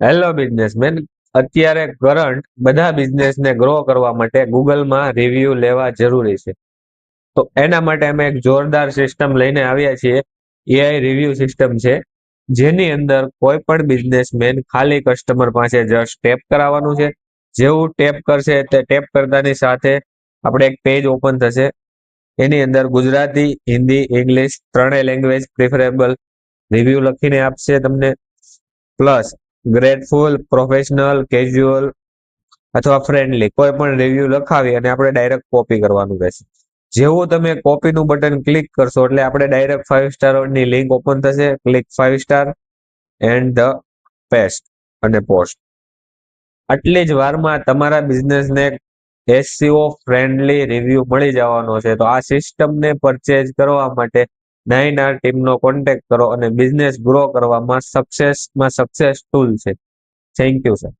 Hello businessman. અત્યારે current બધા બિઝનેસને grow કરવા માટે ગૂગલમાં રિવ્યુ લેવા જરૂરી છે. તો એના માટે અમે એક જોરદાર સિસ્ટમ લઈને આવ્યા છીએ. એઆઈ રિવ્યુ સિસ્ટમ છે, જેની અંદર કોઈ પણ બિઝનેસમેન ખાલી કસ્ટમર પાસે જસ્ટ ટેપ કરાવવાનું છે. જેવું ટેપ કરશે તે ટેપ કરતાની સાથે આપણે એક પેજ ઓપન થશે. એની અંદર ગુજરાતી, હિન્દી, ઇંગ્લિશ ત્રણેય લેંગ્વેજ પ્રિફરેબલ રિવ્યુ લખીને આપશે તમને. પ્લસ ગ્રેટફુલ, પ્રોફેશનલ, કેઝ્યુઅલ અથવા ફ્રેન્ડલી કોઈ પણ રિવ્યુ લખાવી અને આપણે ડાયરેક્ટ કોપી કરવાનું રહેશે. જેવું તમે કોપીનું બટન ક્લિક કરશો એટલે આપણે ડાયરેક્ટ 5 સ્ટારની લિંક ઓપન થશે. Click 5 star and the paste અને પોસ્ટ. આટલી જ વારમાં તમારા બિઝનેસને એસસીઓ ફ્રેન્ડલી રિવ્યુ મળી જવાનો છે. તો આ સિસ્ટમને પરચેઝ કરવા માટે 9R ટીમનો કોન્ટેક્ટ કરો અને બિઝનેસ ગ્રો કરવામાં સક્સેસ ટૂલ છે. Thank you sir.